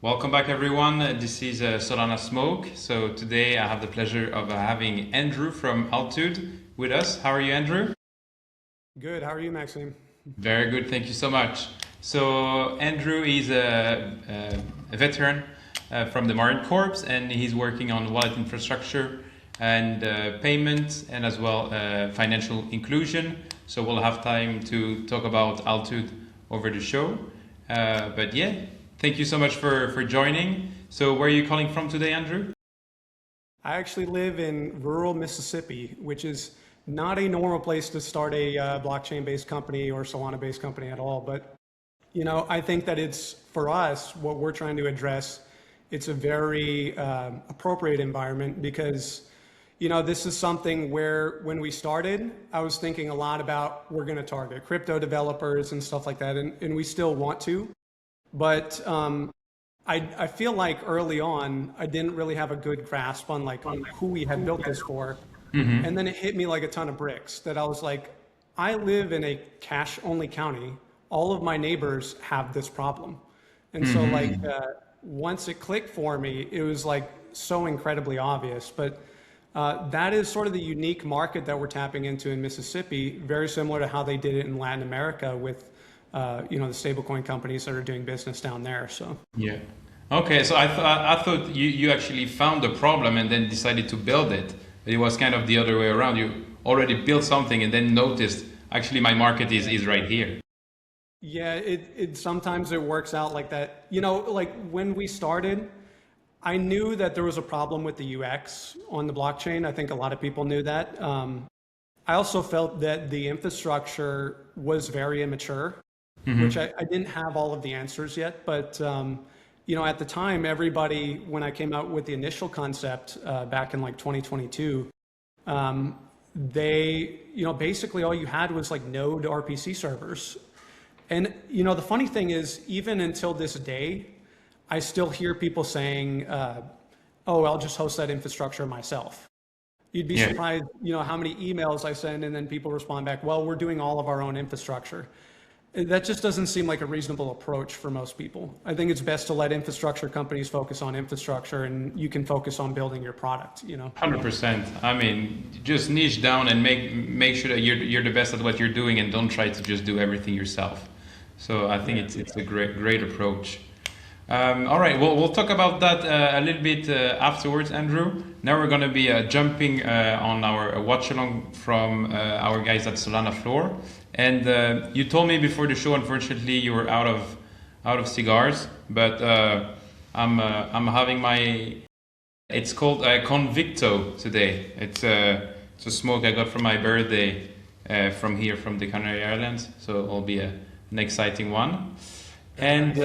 Welcome back, everyone. This is Solana Smoke. So today I have the pleasure of having Andrew from Altude with us. How are you, Andrew? Good. How are you, Maxime? Very good. Thank you so much. So Andrew is a veteran from the Marine Corps, and he's working on wallet infrastructure and payments, and as well financial inclusion. So we'll have time to talk about Altude over the show. But yeah, thank you so much for joining. So where are you calling from today, Andrew? I actually live in rural Mississippi, which is not a normal place to start a blockchain-based company or Solana-based company at all. But I think that it's for us what we're trying to address. It's a very appropriate environment because this is something where when we started, I was thinking a lot about we're going to target crypto developers and stuff like that, and we still want to. But I feel like early on, I didn't really have a good grasp on on who we had built this for. And then it hit me like a ton of bricks that I was like, I live in a cash only county. All of my neighbors have this problem. And so once it clicked for me, it was like so incredibly obvious. But that is sort of the unique market that we're tapping into in Mississippi, very similar to how they did it in Latin America with the stablecoin companies that are doing business down there. So Yeah. Okay, so I thought you actually found the problem and then decided to build it. But it was kind of the other way around. You already built something and then noticed actually my market is right here. yeah, it sometimes it works out like that. Like when we started, I knew that there was a problem with the UX on the blockchain. I think a lot of people knew that. I also felt that the infrastructure was very immature, which I didn't have all of the answers yet. But at the time, everybody, when I came out with the initial concept back in like 2022, they, basically all you had was like node RPC servers. And the funny thing is, even until this day, I still hear people saying, "Oh, I'll just host that infrastructure myself." You'd be Yeah. surprised, how many emails I send, and then people respond back, "Well, we're doing all of our own infrastructure." That just doesn't seem like a reasonable approach for most people. I think it's best to let infrastructure companies focus on infrastructure, and you can focus on building your product. 100%. I mean, just niche down and make sure that you're the best at what you're doing and don't try to just do everything yourself. So I think it's a great approach. All right, well, we'll talk about that a little bit afterwards, Andrew. Now we're going to be jumping on our watch along from our guys at Solana Floor. And you told me before the show, unfortunately, you were out of cigars, but I'm having my. It's called Convicto today. It's a smoke I got for my birthday from the Canary Islands, so it'll be an exciting one. And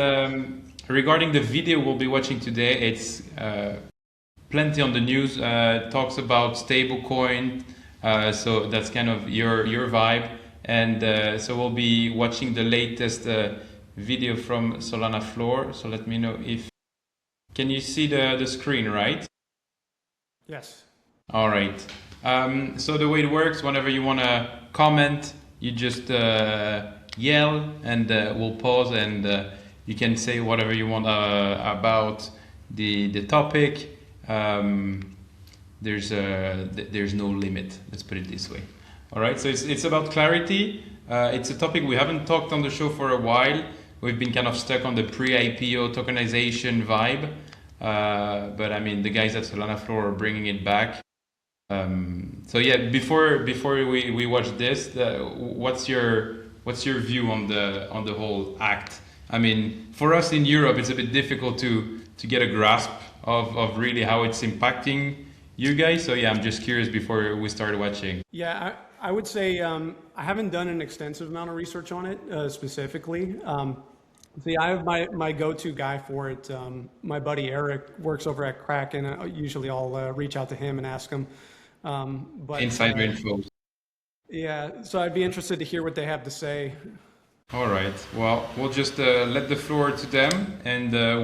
regarding the video we'll be watching today, it's plenty on the news. Talks about stablecoin, so that's kind of your vibe. And so we'll be watching the latest video from Solana Floor. So let me know if can you see the screen, right? Yes. All right. So the way it works, whenever you want to comment, you just yell, and we'll pause, and you can say whatever you want about the topic. There's no limit. Let's put it this way. All right. So it's about clarity. It's a topic we haven't talked on the show for a while. We've been kind of stuck on the pre-IPO tokenization vibe. But I mean, the guys at Solana Floor are bringing it back. So yeah, before we watch this, what's your view on the whole act? I mean, for us in Europe, it's a bit difficult to get a grasp of really how it's impacting you guys. So yeah, I'm just curious before we start watching. Yeah, I would say I haven't done an extensive amount of research on it specifically. See, I have my go-to guy for it. My buddy Eric works over at Crack, and usually I'll reach out to him and ask him. But Insider info. yeah, so I'd be interested to hear what they have to say. All right. Well, we'll just let the floor to them, and I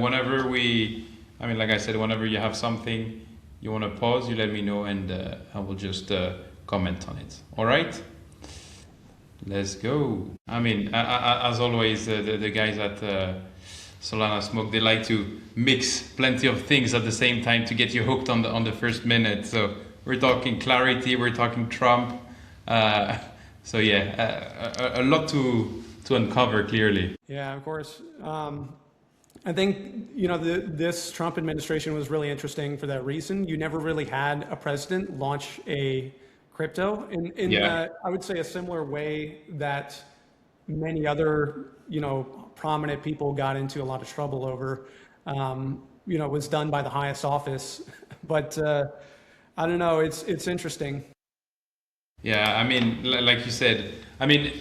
mean, like I said, whenever you have something you want to pause, you let me know, and I will just comment on it. All right. Let's go. I mean, as always, the guys at Solana smoke. They like to mix plenty of things at the same time to get you hooked on the first minute. So we're talking clarity, we're talking Trump. Uh, so yeah, a lot to uncover clearly. Yeah, of course. I think this Trump administration was really interesting for that reason. You never really had a president launch a crypto in Yeah. I would say a similar way that many other prominent people got into a lot of trouble over. Was done by the highest office, but I don't know. It's interesting. Yeah, I mean, like you said, I mean,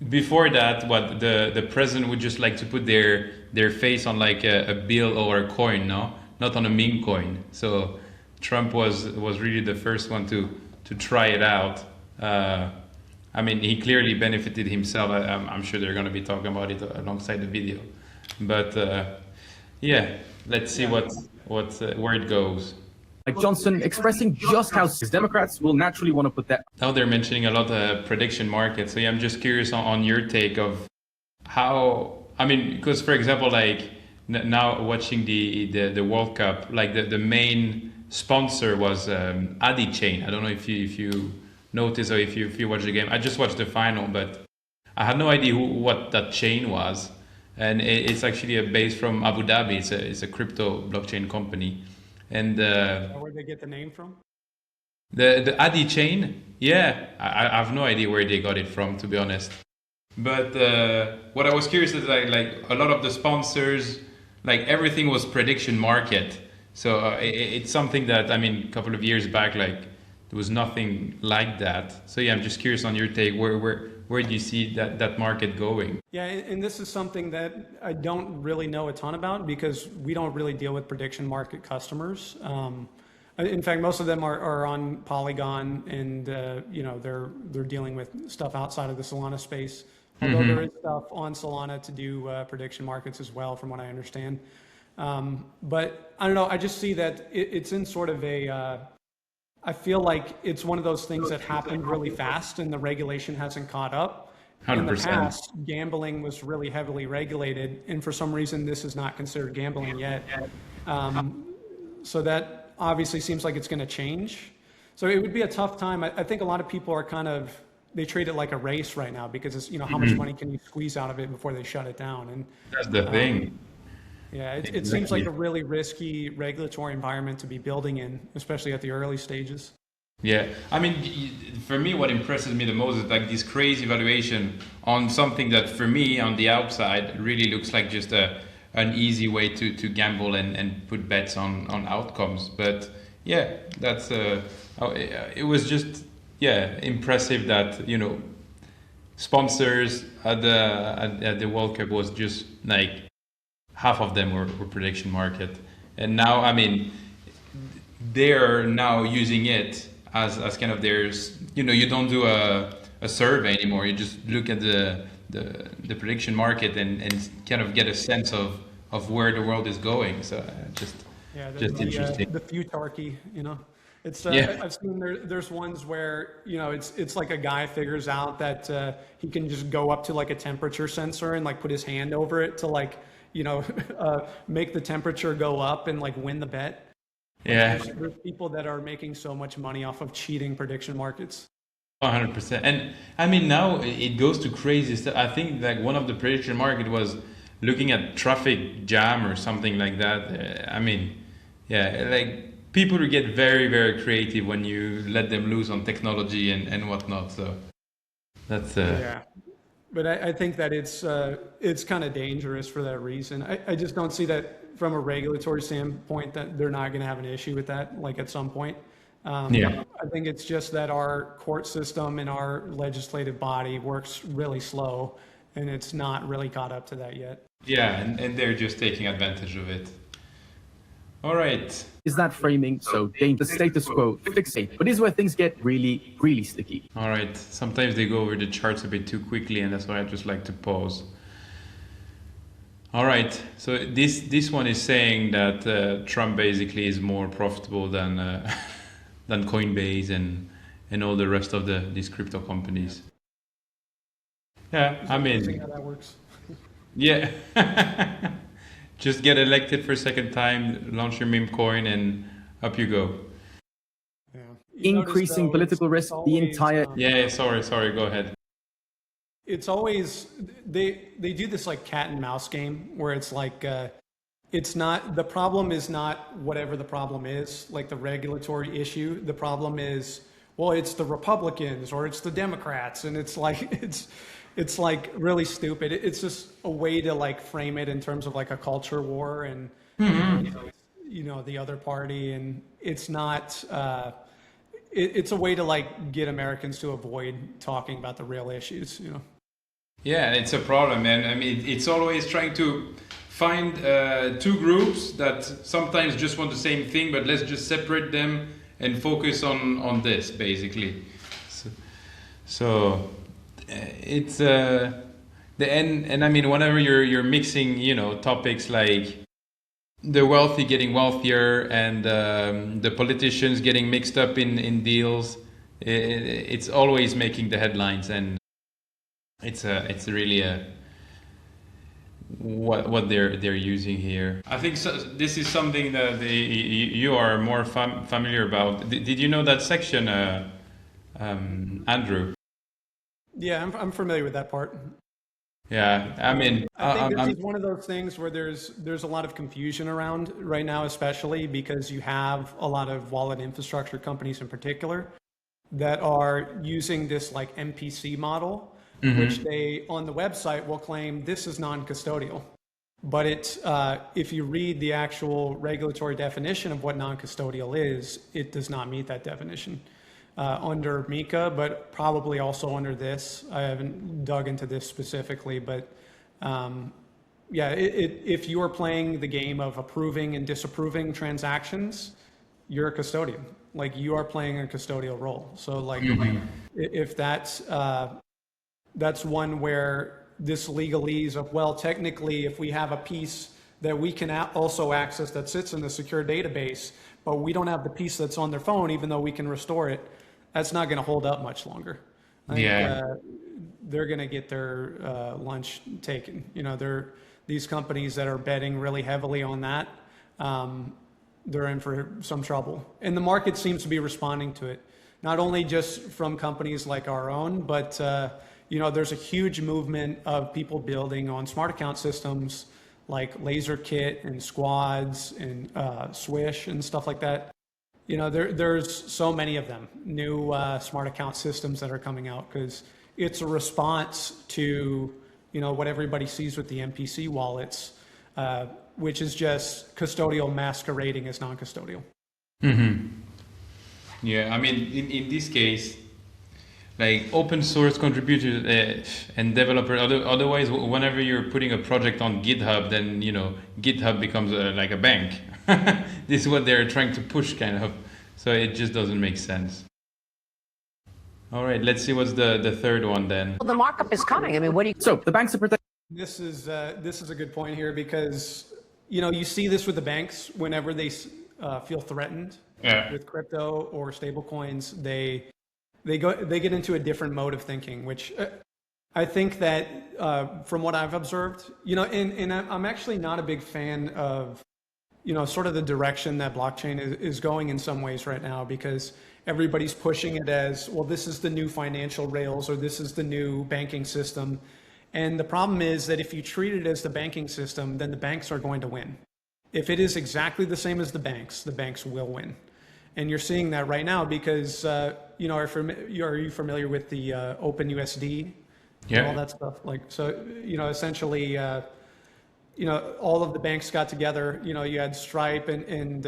before that, what the president would just like to put their face on like a bill or a coin, no, not on a meme coin. So Trump was really the first one to try it out. I mean, he clearly benefited himself. I'm sure they're going to be talking about it alongside the video, but yeah, let's see what where it goes. Like Johnson expressing just how Democrats will naturally want to put that. Now they're mentioning a lot of prediction market. So yeah, I'm just curious on your take of how, I mean, because for example, like now watching the World Cup, like the main sponsor was Adi Chain. I don't know if you notice or if you watch the game. I just watched the final, but I had no idea what that chain was. And it's actually a base from Abu Dhabi. It's a crypto blockchain company. And Where they get the name from? the Adi chain, yeah, I have no idea where they got it from, to be honest. But what I was curious is like a lot of the sponsors, like everything was prediction market. So it's something that, I mean, a couple of years back, like there was nothing like that. So yeah, I'm just curious on your take. Where do you see that market going? Yeah, and this is something that I don't really know a ton about because we don't really deal with prediction market customers. In fact, most of them are on Polygon, and they're dealing with stuff outside of the Solana space. Although there is stuff on Solana to do prediction markets as well, from what I understand. But I don't know. I just see that it's in sort of a. I feel like it's one of those things that happened really fast, and the regulation hasn't caught up. In the 100%. past, gambling was really heavily regulated, and for some reason, this is not considered gambling yet. So that obviously seems like it's going to change. So it would be a tough time. I think a lot of people are they treat it like a race right now because it's, how much money can you squeeze out of it before they shut it down? And That's the thing. yeah, it seems like a really risky regulatory environment to be building in, especially at the early stages. Yeah, I mean, for me, what impresses me the most is like this crazy valuation on something that, for me, on the outside, really looks like just an easy way to gamble and put bets on outcomes. But yeah, that's it was just impressive that sponsors at the World Cup was just like half of them were prediction market, and now I mean they're now using it as kind of theirs. You don't do a survey anymore. You just look at the prediction market and kind of get a sense of where the world is going. So just interesting. The futarchy, It's Yeah. I've seen there's ones where it's like a guy figures out that he can just go up to like a temperature sensor and like put his hand over it to like make the temperature go up and like win the bet. Yeah, There's people that are making so much money off of cheating prediction markets. 100%. And I mean now it goes to crazy stuff. I think like one of the prediction market was looking at traffic jam or something like that. I mean, yeah, like people will get very, very creative when you let them loose on technology and whatnot. So that's Yeah. But I think that it's kind of dangerous for that reason. I just don't see that from a regulatory standpoint that they're not going to have an issue with that, like at some point. Yeah. I think it's just that our court system and our legislative body works really slow, and it's not really caught up to that yet. Yeah, and they're just taking advantage of it. All right. Is that framing so the status quo fixate? But this is where things get really, really sticky. All right. Sometimes they go over the charts a bit too quickly, and that's why I just like to pause. All right. So this one is saying that Trump basically is more profitable than than Coinbase and all the rest of these crypto companies. Yeah, I mean, See how that works. Yeah. Just get elected for a second time, launch your meme coin, and up you go. Yeah. You notice, Increasing though, political risk, the always, entire Yeah, sorry, go ahead. it's always they do this like cat and mouse game where it's like it's not, the problem is not whatever the problem is, like the regulatory issue. The problem is, well, it's the Republicans or it's the Democrats, and it's like it's like really stupid. It's just a way to like frame it in terms of like a culture war and the other party, and it's not. It's a way to like get Americans to avoid talking about the real issues. Yeah, it's a problem, and I mean, it's always trying to find two groups that sometimes just want the same thing, but let's just separate them and focus on this, basically. So it's the and I mean, whenever you're mixing, topics like the wealthy getting wealthier and the politicians getting mixed up in deals, it's always making the headlines, and it's really what they're using here. I think this is something that you are more familiar about. Did you know that section, Andrew? Yeah, I'm familiar with that part. Yeah, I mean, I think this is one of those things where there's a lot of confusion around right now, especially because you have a lot of wallet infrastructure companies in particular that are using this like MPC model, which they on the website will claim this is non-custodial. But it's if you read the actual regulatory definition of what non-custodial is, it does not meet that definition. Under MiCA, but probably also under this. I haven't dug into this specifically, but yeah, if you are playing the game of approving and disapproving transactions, you're a custodian. Like you are playing a custodial role. So like if that's one where this legalese of, well, technically if we have a piece that we can also access that sits in the secure database, but we don't have the piece that's on their phone, even though we can restore it, that's not going to hold up much longer. I think, they're going to get their lunch taken. These companies that are betting really heavily on that, they're in for some trouble. And the market seems to be responding to it, not only just from companies like our own, but there's a huge movement of people building on smart account systems like LaserKit and Squads and Swish and stuff like that. There's so many of them, new smart account systems that are coming out because it's a response to, what everybody sees with the MPC wallets, which is just custodial masquerading as non-custodial. Yeah, I mean, in this case, like open source contributors and developers, otherwise, whenever you're putting a project on GitHub, then, GitHub becomes like a bank. This is what they're trying to push, kind of. So it just doesn't make sense. All right, let's see what's the third one then. Well, the markup is coming. I mean, what do you... So the banks are protected. This is a good point here because, you see this with the banks whenever they feel threatened with crypto or stablecoins, they get into a different mode of thinking, which I think that from what I've observed, and I'm actually not a big fan of, sort of the direction that blockchain is going in some ways right now, because everybody's pushing it as, well, this is the new financial rails or this is the new banking system. And the problem is that if you treat it as the banking system, then the banks are going to win. If it is exactly the same as the banks will win. And you're seeing that right now because, are you familiar with the OpenUSD? Yeah. And all that stuff. Essentially, all of the banks got together. You had Stripe and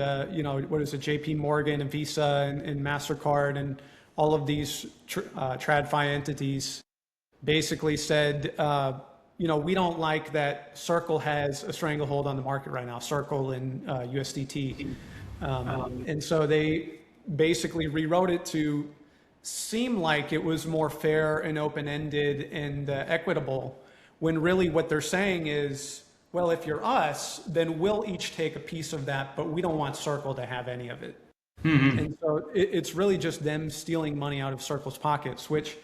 what is it, JP Morgan and Visa and MasterCard and all of these TradFi entities basically said, we don't like that Circle has a stranglehold on the market right now, Circle and USDT. And so they basically rewrote it to seem like it was more fair and open-ended and equitable, when really what they're saying is, well, if you're us, then we'll each take a piece of that, but we don't want Circle to have any of it. And so it's really just them stealing money out of Circle's pockets, which,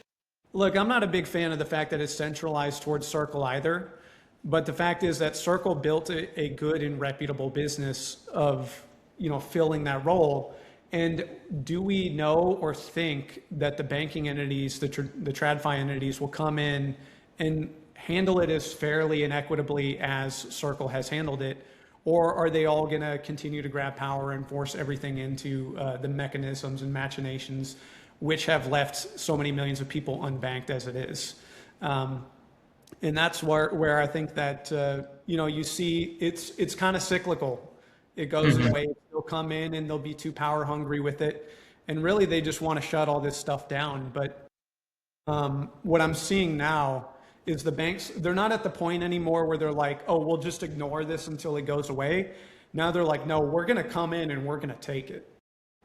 look, I'm not a big fan of the fact that it's centralized towards Circle either, But the fact is that Circle built a good and reputable business of, filling that role. And do we know or think that the banking entities, the TradFi entities, will come in and handle it as fairly and equitably as Circle has handled it? Or are they all going to continue to grab power and force everything into the mechanisms and machinations which have left so many millions of people unbanked as it is? And that's where I think that, you see it's kind of cyclical. It goes away, they'll come in and they'll be too power hungry with it. And really, they just want to shut all this stuff down. But what I'm seeing now is the banks, they're not at the point anymore where they're like, oh, we'll just ignore this until it goes away. Now they're like, no, we're going to come in and we're going to take it.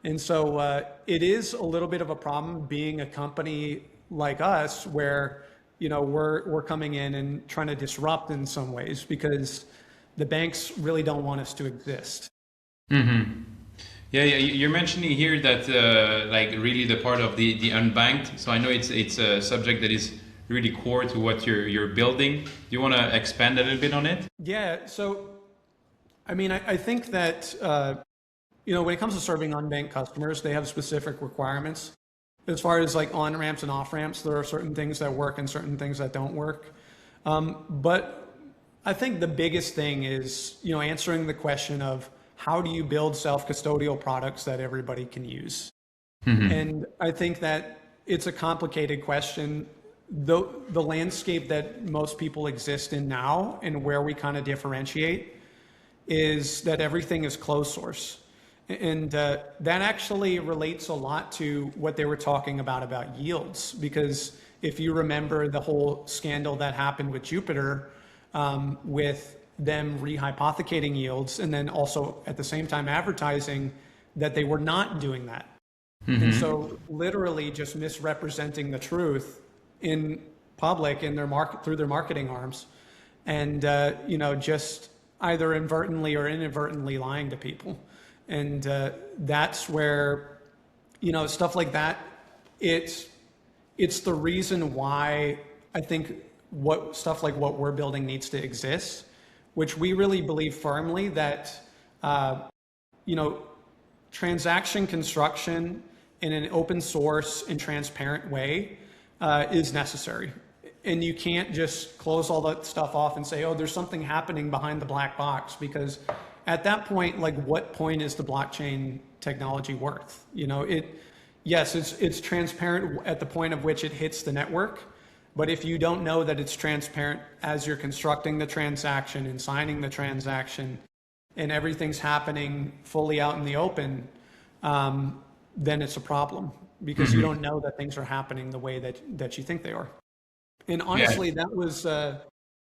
And so it is a little bit of a problem being a company like us where, we're coming in and trying to disrupt in some ways because the banks really don't want us to exist. Mm-hmm. Yeah, you're mentioning here that really the part of the unbanked. So I know it's a subject that is really core to what you're building. Do you want to expand a little bit on it? Yeah. So, I think that when it comes to serving unbanked customers, they have specific requirements. As far as like on ramps and off ramps, there are certain things that work and certain things that don't work. But I think the biggest thing is, answering the question of how do you build self-custodial products that everybody can use? Mm-hmm. And I think that it's a complicated question. The landscape that most people exist in now and where we kind of differentiate is that everything is closed source. And that actually relates a lot to what they were talking about yields, because if you remember the whole scandal that happened with Jupiter, with them rehypothecating yields and then also at the same time advertising that they were not doing that. Mm-hmm. And so literally just misrepresenting the truth in public in their through their marketing arms and, just either inadvertently or inadvertently lying to people. And that's where, stuff like that, it's the reason why I think stuff like what we're building needs to exist, which we really believe firmly that, transaction construction in an open source and transparent way is necessary. And you can't just close all that stuff off and say, oh, there's something happening behind the black box, because at that point, like, what point is the blockchain technology worth? Yes, it's transparent at the point of which it hits the network. But if you don't know that it's transparent as you're constructing the transaction and signing the transaction and everything's happening fully out in the open, then it's a problem because you don't know that things are happening the way that you think they are. And honestly, that was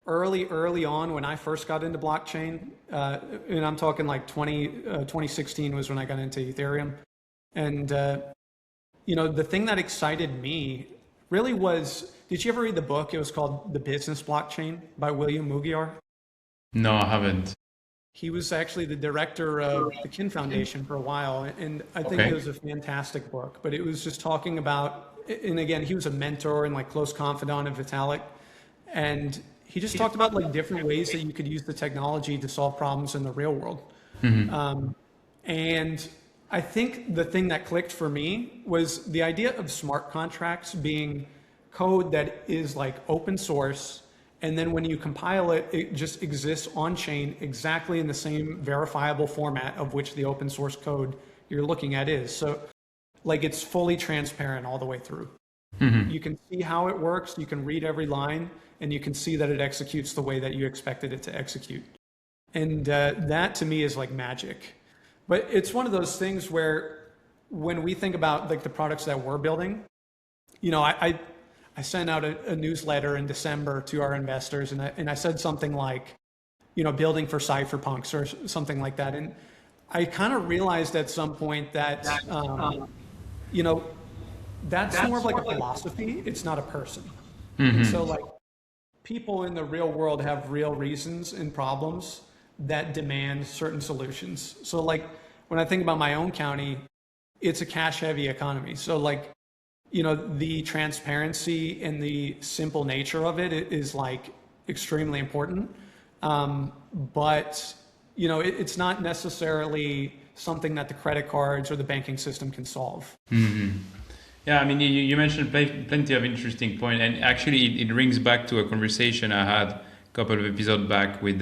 early on when I first got into blockchain, and I'm talking like 2016 was when I got into Ethereum. And, the thing that excited me really was, did you ever read the book? It was called The Business Blockchain by William Mugiar. No, I haven't. He was actually the director of the Kin Foundation for a while. And I think it was a fantastic book, but it was just talking about, and again, he was a mentor and like close confidant of Vitalik. And he just talked about like different ways that you could use the technology to solve problems in the real world. Mm-hmm. And I think the thing that clicked for me was the idea of smart contracts being code that is like open source. And then when you compile it, it just exists on chain exactly in the same verifiable format of which the open source code you're looking at is. So like it's fully transparent all the way through. Mm-hmm. You can see how it works. You can read every line and you can see that it executes the way that you expected it to execute. And that to me is like magic. But it's one of those things where when we think about like the products that we're building, I sent out a newsletter in December to our investors and I said something like, building for cypherpunks or something like that. And I kind of realized at some point that, that's more of like a philosophy. It's not a person. Mm-hmm. And so like people in the real world have real reasons and problems that demand certain solutions. So like when I think about my own county, it's a cash heavy economy. So like, the transparency and the simple nature of it is like extremely important. But it's not necessarily something that the credit cards or the banking system can solve. Yeah, I mean, you mentioned plenty of interesting points, and actually, it rings back to a conversation I had a couple of episodes back with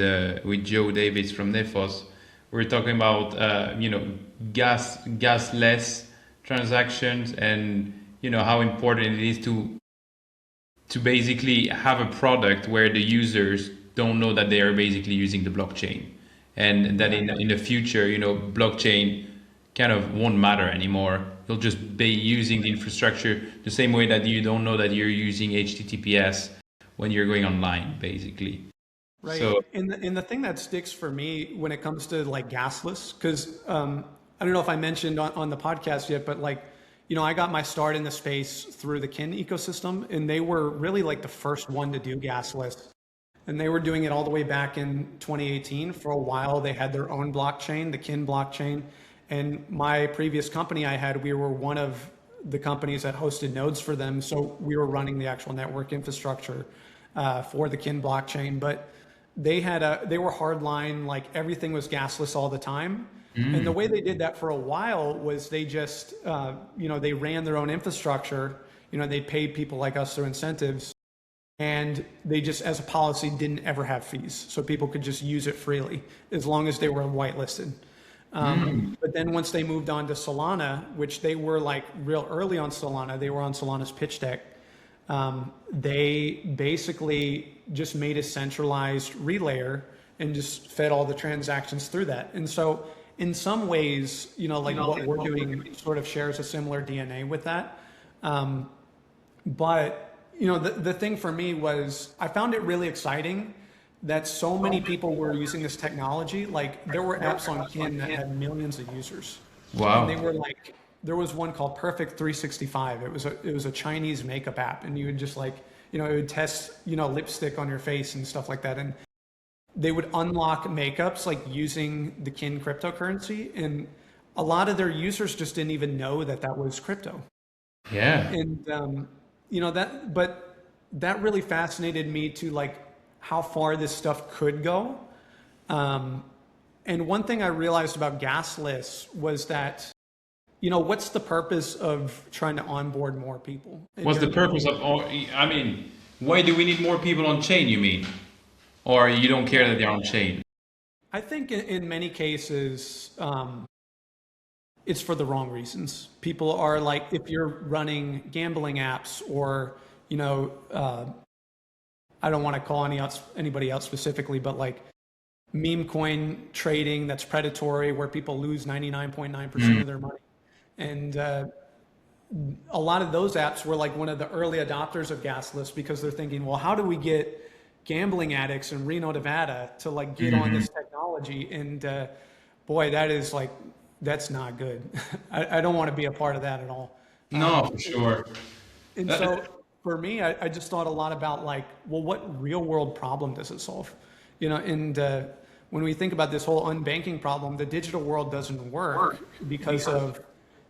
Joe Davis from Nefos. We were talking about gasless transactions, and how important it is to basically have a product where the users don't know that they are basically using the blockchain, and that in the future, blockchain kind of won't matter anymore. You'll just be using the infrastructure the same way that you don't know that you're using HTTPS when you're going online, basically. Right. So And the thing that sticks for me when it comes to like gasless, because I don't know if I mentioned on the podcast yet, but I got my start in the space through the Kin ecosystem, and they were really like the first one to do gasless. And they were doing it all the way back in 2018. For a while, they had their own blockchain, the Kin blockchain. And my previous company I had, we were one of the companies that hosted nodes for them. So we were running the actual network infrastructure for the Kin blockchain. But they were hardline, like everything was gasless all the time. And the way they did that for a while was they just, they ran their own infrastructure. They paid people like us their incentives. And they just, as a policy, didn't ever have fees. So people could just use it freely as long as they were whitelisted. But then once they moved on to Solana, which they were like real early on Solana, they were on Solana's pitch deck. They basically just made a centralized relayer and just fed all the transactions through that. And so in some ways, what we're doing sort of shares a similar DNA with that. But the thing for me was I found it really exciting that so many people were using this technology. Like there were apps on Kin that had millions of users. wow. And they were like, there was one called Perfect 365. It was a Chinese makeup app, and you would just it would test, lipstick on your face and stuff like that. And they would unlock makeups like using the Kin cryptocurrency. And a lot of their users just didn't even know that that was crypto. Yeah. And, but that really fascinated me to how far this stuff could go. And one thing I realized about gasless was that, what's the purpose of trying to onboard more people? What's the purpose of all? I mean, why do we need more people on chain, you mean? Or you don't care that they're on chain? I think in many cases, it's for the wrong reasons. People are like, if you're running gambling apps or, I don't want to call anybody out specifically, but like memecoin trading that's predatory where people lose 99.9% of their money. And a lot of those apps were like one of the early adopters of gasless because they're thinking, well, how do we get gambling addicts in Reno, Nevada to get on this technology? And boy, that's not good. I don't want to be a part of that at all. No, for sure. And so for me, I just thought a lot about well, what real world problem does it solve? And when we think about this whole unbanking problem, the digital world doesn't work because of,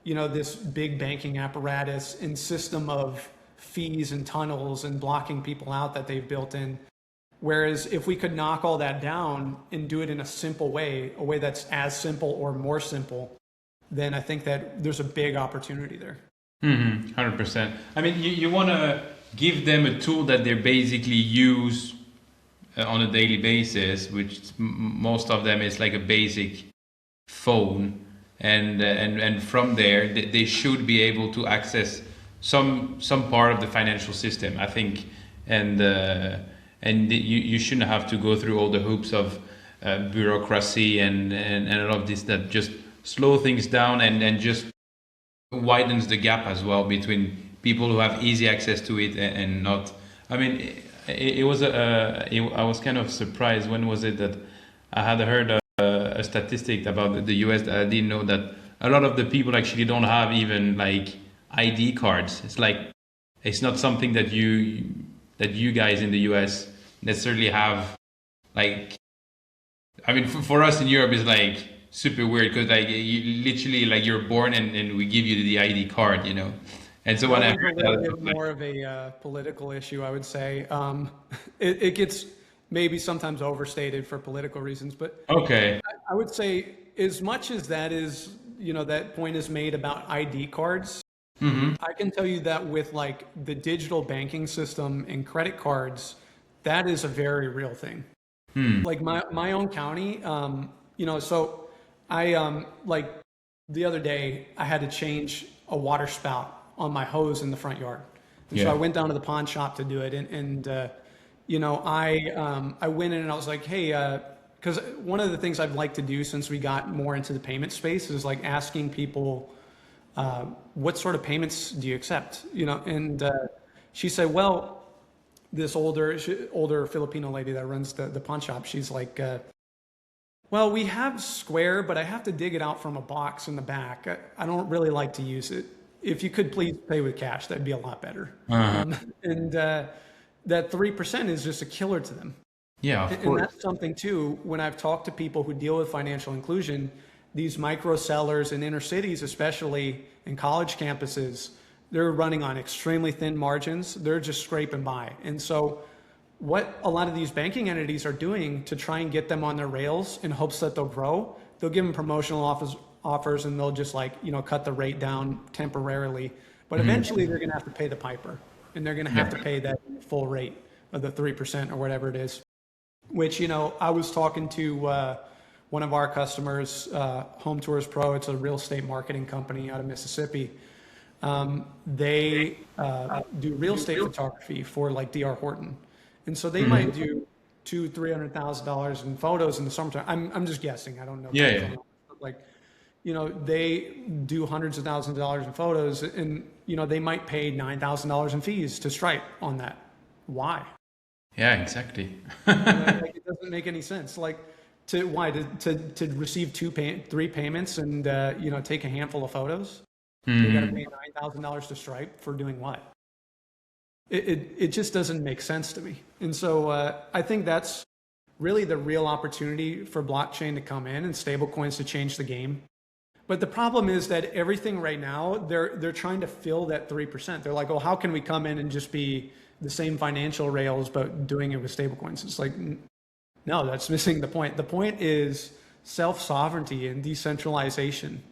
this big banking apparatus and system of fees and tunnels and blocking people out that they've built in. Whereas if we could knock all that down and do it in a simple way, a way that's as simple or more simple, then I think that there's a big opportunity there. 100%. I mean, you want to give them a tool that they basically use on a daily basis, which most of them is like a basic phone, and from there they should be able to access some part of the financial system, I think, and you shouldn't have to go through all the hoops of bureaucracy and all of this that just slow things down and just widens the gap as well between people who have easy access to it and not. I mean, I was kind of surprised. When was it that I had heard a statistic about the US that I didn't know, that a lot of the people actually don't have even like ID cards. It's not something that you guys in the US necessarily have. Like, I mean, for us in Europe, it's like super weird because you literally you're born and we give you the ID card, And so when I heard that, more of a political issue, I would say it gets maybe sometimes overstated for political reasons. But Okay. I would say as much as that is, that point is made about ID cards, I can tell you that with like the digital banking system and credit cards, that is a very real thing. Like my own county, so I like the other day I had to change a water spout on my hose in the front yard. And so I Yeah. went down to the pawn shop to do it, I went in and I was like, hey, because one of the things I'd like to do since we got more into the payment space is like asking people, what sort of payments do you accept? And she said, well, this older Filipino lady that runs the pawn shop, she's like, well, we have Square, but I have to dig it out from a box in the back. I don't really like to use it. If you could please pay with cash, that'd be a lot better. And that 3% is just a killer to them. Yeah, of And course. that's something too, when I've talked to people who deal with financial inclusion, these micro sellers in inner cities, especially in college campuses, they're running on extremely thin margins. They're just scraping by. And so what a lot of these banking entities are doing to try and get them on their rails in hopes that they'll grow, they'll give them promotional offers and they'll just like, cut the rate down temporarily. But eventually they're going to have to pay the piper and they're going to have to pay that full rate of the 3% or whatever it is, which, I was talking to one of our customers, Home Tours Pro. It's a real estate marketing company out of Mississippi. They do real estate photography for like DR Horton. And so they might do $200,000-$300,000 in photos in the summertime. I'm just guessing. I don't know. Yeah, yeah. But like, they do hundreds of thousands of dollars in photos, and they might pay $9,000 in fees to Stripe on that. Why? Yeah, exactly. Like, it doesn't make any sense. Like, to receive three payments and take a handful of photos, you got to pay $9,000 to Stripe for doing what? It just doesn't make sense to me. And so I think that's really the real opportunity for blockchain to come in and stablecoins to change the game. But the problem is that everything right now, they're trying to fill that 3%. They're like, oh, how can we come in and just be the same financial rails, but doing it with stablecoins? It's like, no, that's missing the point. The point is self-sovereignty and decentralization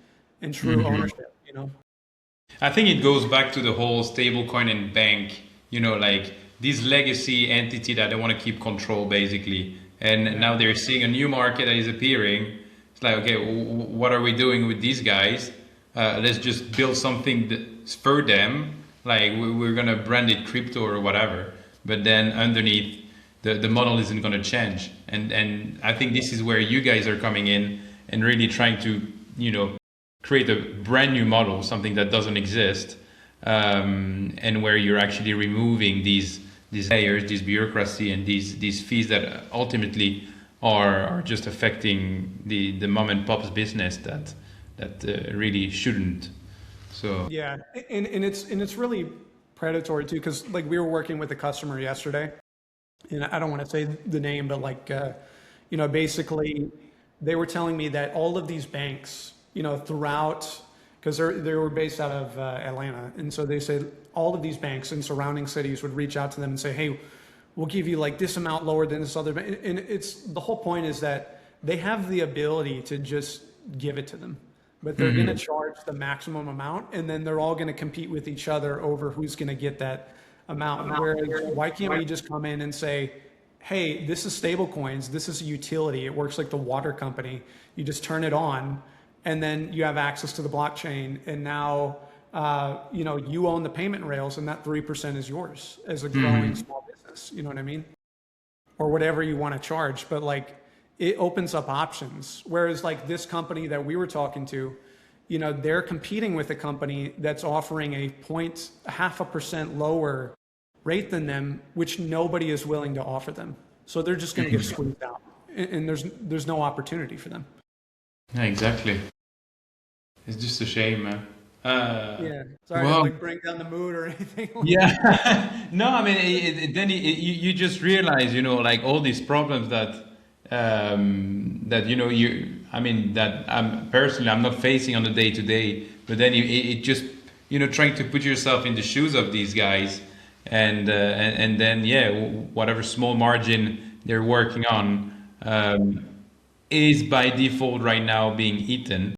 and true ownership, I think it goes back to the whole stablecoin and bank, like this legacy entity that they want to keep control basically. And now they're seeing a new market that is appearing. It's like, okay, what are we doing with these guys? Let's just build something for them. Like we're going to brand it crypto or whatever. But then underneath, the model isn't going to change. And I think this is where you guys are coming in and really trying to, create a brand new model, something that doesn't exist, and where you're actually removing these layers, this bureaucracy, and these fees that ultimately are just affecting the mom and pop's business that really shouldn't. So yeah, and it's really predatory too, because like we were working with a customer yesterday, and I don't want to say the name, but like basically they were telling me that all of these banks, throughout, because they were based out of Atlanta, and so they said all of these banks in surrounding cities would reach out to them and say, hey, we'll give you like this amount lower than this other bank. And it's the whole point is that they have the ability to just give it to them, but they're going to charge the maximum amount, and then they're all going to compete with each other over who's going to get that amount. Whereas why can't we just come in and say, hey, this is stablecoins, this is a utility, it works like the water company, you just turn it on, and then you have access to the blockchain, and now you own the payment rails, and that 3% is yours as a growing small business. You know what I mean? Or whatever you want to charge, but like it opens up options. Whereas like this company that we were talking to, they're competing with a company that's offering a 0.5% lower rate than them, which nobody is willing to offer them. So they're just going to get squeezed out, and there's no opportunity for them. yeah, exactly. It's just a shame, man. Yeah, sorry to like bring down the mood or anything. Yeah. No, I mean, then you just realize, like all these problems that that I'm personally, I'm not facing on the day to day, but then it just, trying to put yourself in the shoes of these guys and then, yeah, whatever small margin they're working on is by default right now being eaten,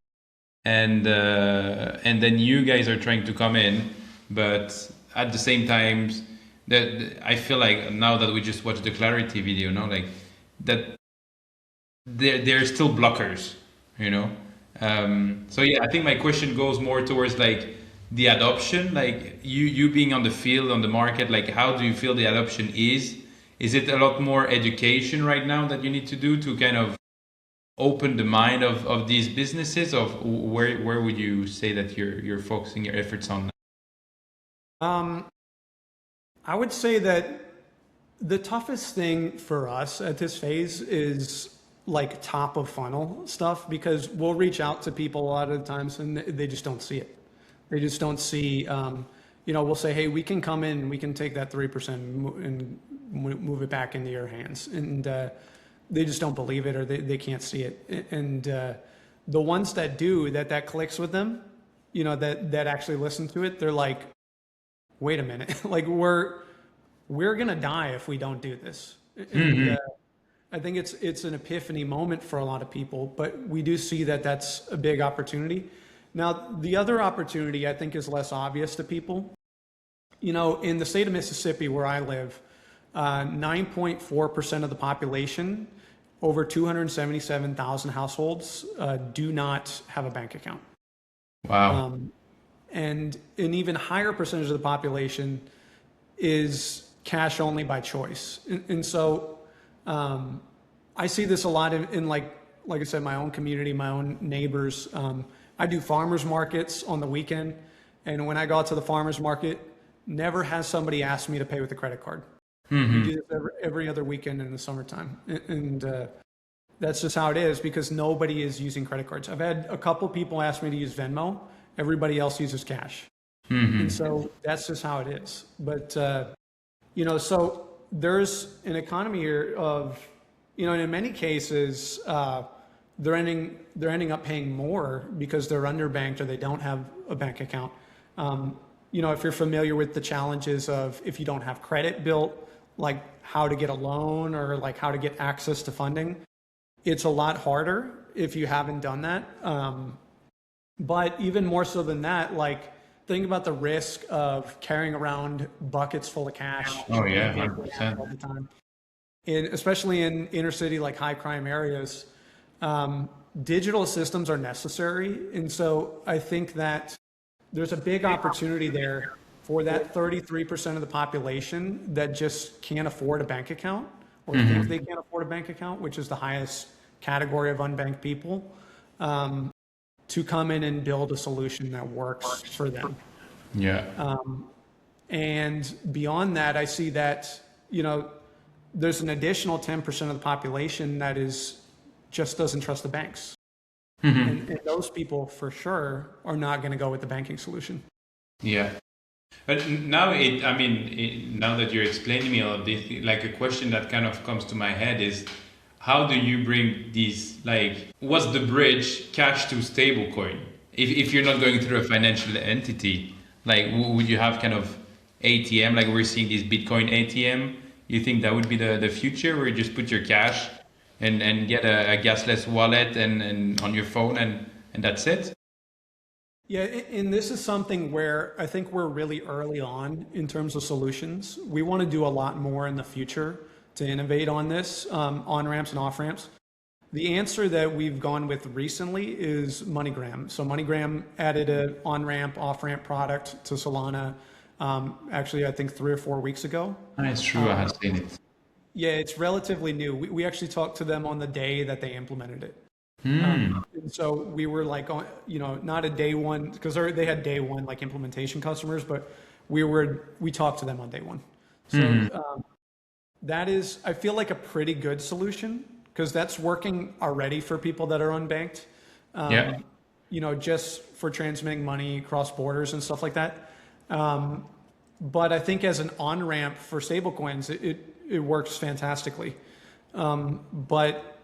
and then you guys are trying to come in, but at the same time, that I feel like now that we just watched the clarity video, no, like that they're still blockers, you know. So yeah, I think my question goes more towards like the adoption, like you being on the field, on the market, like how do you feel the adoption is? Is it a lot more education right now that you need to do to kind of open the mind of these businesses? Of where would you say that you're focusing your efforts on? I would say that the toughest thing for us at this phase is like top of funnel stuff, because we'll reach out to people a lot of the times and they just don't see it. They just don't see, we'll say, hey, we can come in, we can take that 3% and move it back into your hands. And they just don't believe it, or they can't see it. And the ones that do, that clicks with them, that actually listen to it, they're like, wait a minute, like we're gonna die if we don't do this. And I think it's an epiphany moment for a lot of people, but we do see that that's a big opportunity. Now, the other opportunity I think is less obvious to people. In the state of Mississippi where I live, 9.4% of the population, over 277,000 households, do not have a bank account. Wow. And an even higher percentage of the population is cash only by choice. And so I see this a lot in like I said, my own community, my own neighbors. I do farmers markets on the weekend. And when I go out to the farmers market, never has somebody asked me to pay with a credit card. We do this every other weekend in the summertime. And that's just how it is, because nobody is using credit cards. I've had a couple people ask me to use Venmo. Everybody else uses cash. And so that's just how it is. But, so there's an economy here of, and in many cases, they're ending up paying more because they're underbanked or they don't have a bank account. If you're familiar with the challenges of if you don't have credit built, like how to get a loan or like how to get access to funding, it's a lot harder if you haven't done that. But even more so than that, like think about the risk of carrying around buckets full of cash. Oh yeah, 100%. All the time. And especially in inner city, like high crime areas, digital systems are necessary. And so I think that there's a big opportunity there for that 33% of the population that just can't afford a bank account, or think they can't afford a bank account, which is the highest category of unbanked people, to come in and build a solution that works for them. Yeah. And beyond that, I see that, there's an additional 10% of the population that just doesn't trust the banks. And those people for sure are not going to go with the banking solution. Yeah. But now now that you're explaining me all of this, like a question that kind of comes to my head is, how do you bring these, like, what's the bridge cash to stablecoin? If you're not going through a financial entity, like would you have kind of ATM, like we're seeing these Bitcoin ATM? You think that would be the future, where you just put your cash and get a gasless wallet and on your phone and that's it? Yeah, and this is something where I think we're really early on in terms of solutions. We want to do a lot more in the future to innovate on this, on-ramps and off-ramps. The answer that we've gone with recently is MoneyGram. So MoneyGram added an on-ramp, off-ramp product to Solana, actually, I think 3 or 4 weeks ago. It's true, I have seen it. Yeah, it's relatively new. We actually talked to them on the day that they implemented it. And so we were like, not a day one, because they had day one like implementation customers, but we talked to them on day one. So that is, I feel like, a pretty good solution, because that's working already for people that are unbanked. Just for transmitting money across borders and stuff like that. But I think as an on-ramp for stablecoins, it works fantastically. But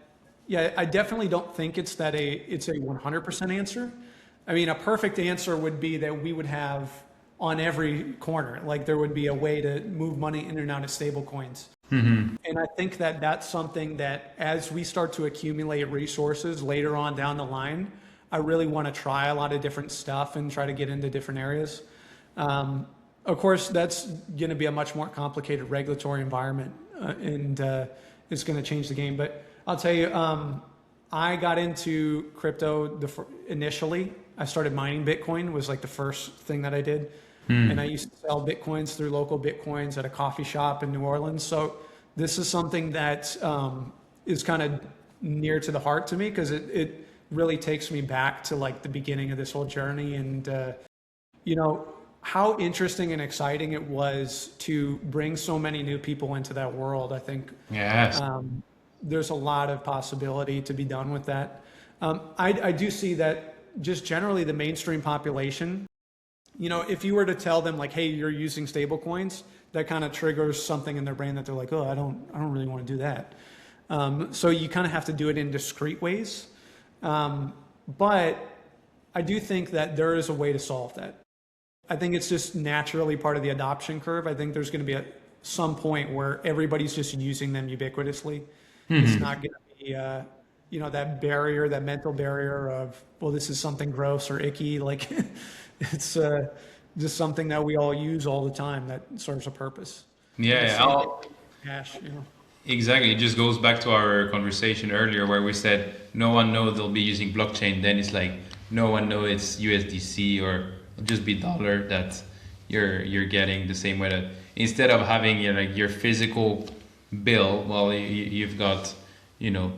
yeah, I definitely don't think it's a 100% answer. I mean, a perfect answer would be that we would have on every corner, like there would be a way to move money in and out of stablecoins. And I think that that's something that as we start to accumulate resources later on down the line, I really want to try a lot of different stuff and try to get into different areas. Of course, that's going to be a much more complicated regulatory environment, and it's going to change the game. But I'll tell you, I got into crypto initially. I started mining Bitcoin was like the first thing that I did. And I used to sell Bitcoins through local Bitcoins at a coffee shop in New Orleans. So this is something that is kind of near to the heart to me because it really takes me back to like the beginning of this whole journey. And, how interesting and exciting it was to bring so many new people into that world. I think Yes. there's a lot of possibility to be done with that. I do see that just generally the mainstream population, if you were to tell them like, hey, you're using stable coins, that kind of triggers something in their brain that they're like, oh, I don't really want to do that. So you kind of have to do it in discrete ways. But I do think that there is a way to solve that. I think it's just naturally part of the adoption curve. I think there's going to be some point where everybody's just using them ubiquitously. It's not going to be, that barrier, that mental barrier of, well, this is something gross or icky. Like it's just something that we all use all the time that serves a purpose. Yeah, Cash, exactly. It just goes back to our conversation earlier where we said no one knows they'll be using blockchain. Then it's like no one knows it's USDC or it'll just be dollar that you're getting the same way that instead of having your physical bill, well, you've got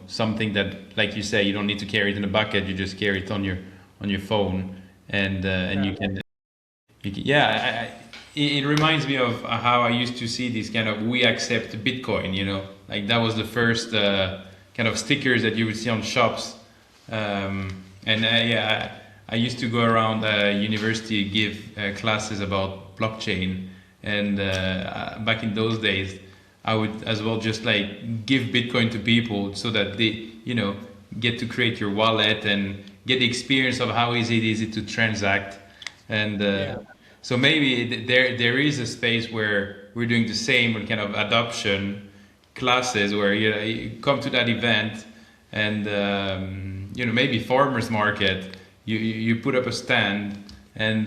something that, like you say, you don't need to carry it in a bucket. You just carry it on your phone, and you can. It reminds me of how I used to see these kind of we accept Bitcoin. Like that was the first kind of stickers that you would see on shops, I used to go around university give classes about blockchain, and back in those days, I would as well just like give Bitcoin to people so that they, get to create your wallet and get the experience of how easy it is to transact, and so maybe there is a space where we're doing the same kind of adoption classes where you come to that event and maybe farmers market. You put up a stand and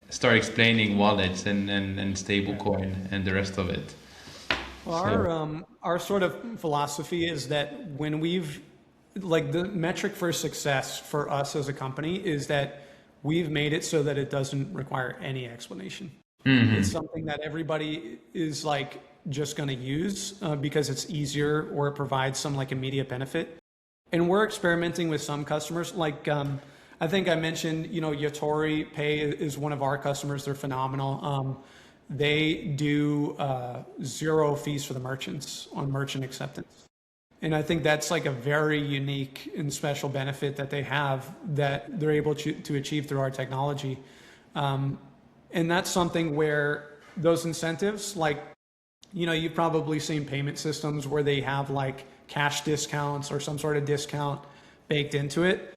start explaining wallets and stablecoin and the rest of it. Well, our sort of philosophy is that when we've like the metric for success for us as a company is that we've made it so that it doesn't require any explanation. It's something that everybody is like just going to use because it's easier or it provides some like immediate benefit. And we're experimenting with some customers. Like I think I mentioned, Yatori Pay is one of our customers. They're phenomenal. They do 0 fees for the merchants on merchant acceptance. And I think that's like a very unique and special benefit that they have that they're able to achieve through our technology. And that's something where those incentives, like, you've probably seen payment systems where they have like cash discounts or some sort of discount baked into it.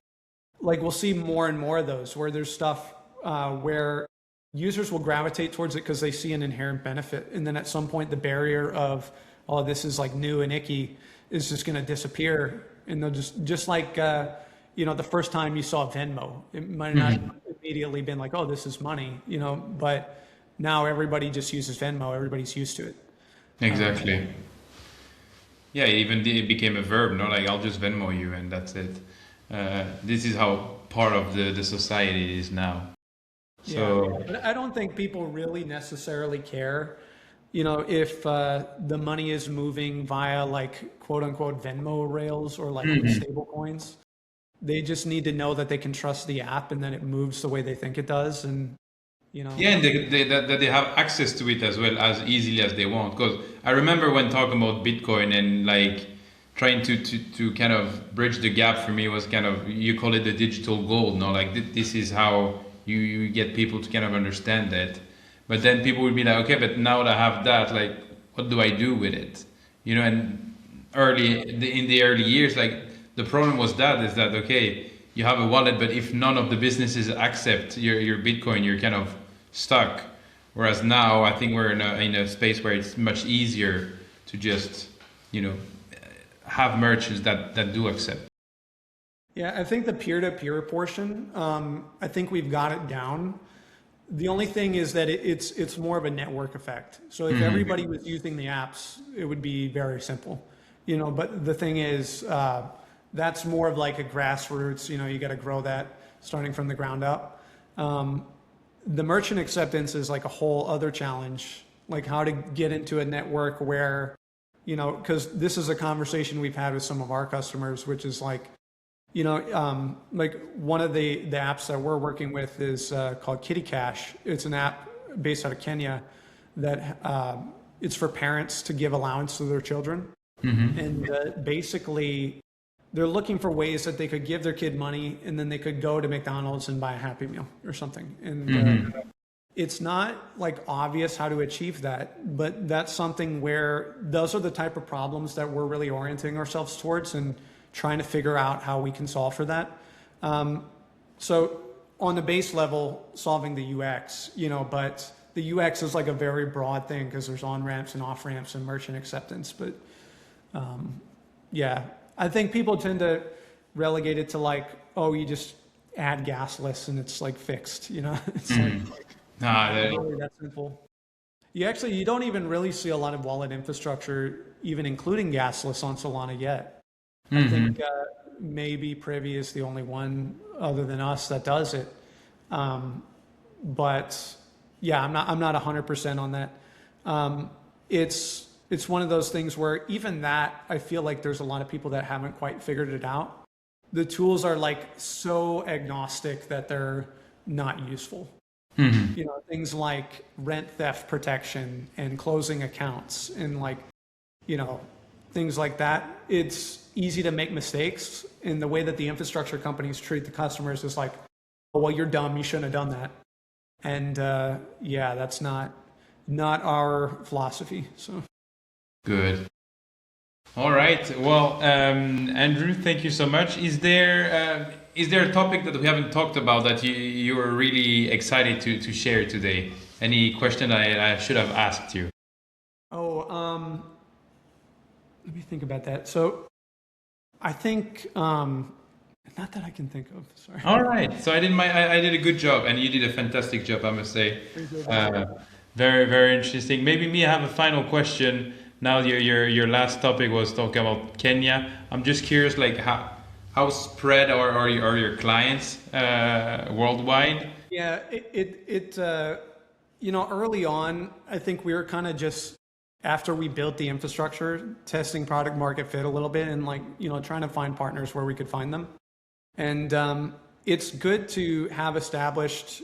Like we'll see more and more of those where there's stuff where users will gravitate towards it because they see an inherent benefit. And then at some point, the barrier of, oh, this is like new and icky is just going to disappear. And they'll just like, the first time you saw Venmo, it might not immediately been like, oh, this is money, but now everybody just uses Venmo. Everybody's used to it. Exactly. Yeah, it became a verb, no? Like, I'll just Venmo you and that's it. This is how part of the society is now. So, but I don't think people really necessarily care, if the money is moving via like quote unquote Venmo rails or like stable coins. They just need to know that they can trust the app and then it moves the way they think it does. And, Yeah, and that they have access to it as well as easily as they want. Because I remember when talking about Bitcoin and like trying to kind of bridge the gap for me was kind of, you call it the digital gold, no? Like this is how you get people to kind of understand that. But then people would be like, okay, but now that I have that, like, what do I do with it? And in the early years, like the problem was that okay, you have a wallet, but if none of the businesses accept your Bitcoin, you're kind of stuck. Whereas now I think we're in a space where it's much easier to just, have merchants that do accept. Yeah, I think the peer-to-peer portion, I think we've got it down. The only thing is that it's more of a network effect. So if everybody was using the apps, it would be very simple, But the thing is, that's more of like a grassroots. You got to grow that starting from the ground up. The merchant acceptance is like a whole other challenge, like how to get into a network where, because this is a conversation we've had with some of our customers, which is like, like one of the apps that we're working with is called Kitty Cash. It's an app based out of Kenya that it's for parents to give allowance to their children. And basically, they're looking for ways that they could give their kid money and then they could go to McDonald's and buy a Happy Meal or something. And it's not like obvious how to achieve that, but that's something where those are the type of problems that we're really orienting ourselves towards and trying to figure out how we can solve for that. So on the base level, solving the UX, but the UX is like a very broad thing because there's on-ramps and off-ramps and merchant acceptance. But yeah, I think people tend to relegate it to like, oh, you just add gas lists and it's like fixed, It's not really that simple. You don't even really see a lot of wallet infrastructure, even including gas lists on Solana yet. I think maybe Privy is the only one other than us that does it. But yeah, I'm not 100% on that. It's one of those things where even that, I feel like there's a lot of people that haven't quite figured it out. The tools are like so agnostic that they're not useful. Things like rent theft protection and closing accounts and like, things like that. It's easy to make mistakes, and the way that the infrastructure companies treat the customers is like, oh, well, you're dumb, you shouldn't have done that. And yeah, that's not our philosophy. So good. All right. Well, Andrew, thank you so much. Is there a topic that we haven't talked about that you are really excited to share today? Any question I should have asked you? Oh, let me think about that. So I think, not that I can think of, sorry. All right. So I did a good job, and you did a fantastic job, I must say. Very, very interesting. Maybe me, I have a final question. Now your last topic was talking about Kenya. I'm just curious, like how spread are your clients worldwide? Yeah, early on, I think we were kind of just, after we built the infrastructure, testing product market fit a little bit and like, trying to find partners where we could find them. And it's good to have established,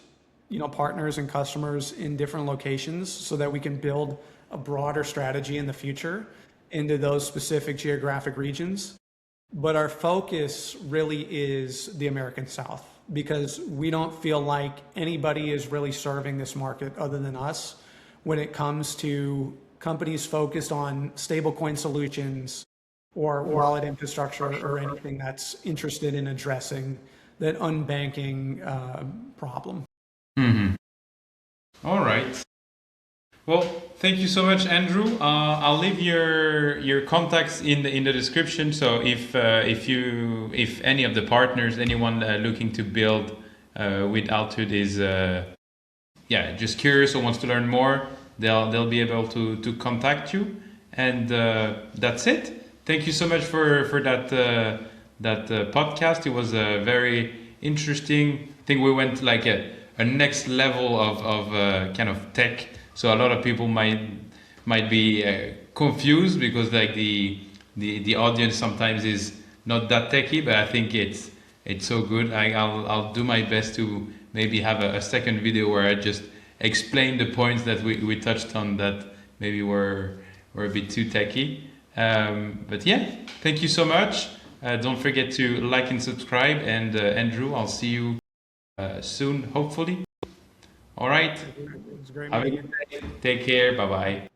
partners and customers in different locations so that we can build a broader strategy in the future into those specific geographic regions. But our focus really is the American South, because we don't feel like anybody is really serving this market other than us when it comes to companies focused on stablecoin solutions or wallet infrastructure or anything that's interested in addressing that unbanking problem. All right. Well, thank you so much, Andrew. I'll leave your contacts in the description. So if any of the partners, anyone looking to build with Altude is just curious or wants to learn more, they'll be able to contact you. And that's it. Thank you so much for that podcast. It was very interesting. I think we went like a next level of kind of tech. So a lot of people might be confused because like the audience sometimes is not that techy, but I think it's so good. I'll do my best to maybe have a second video where I just explain the points that we touched on that maybe were a bit too techy. But yeah, thank you so much. Don't forget to like and subscribe. And Andrew, I'll see you soon, hopefully. All right. It was great Have a meeting you. good day. Take care. Bye bye.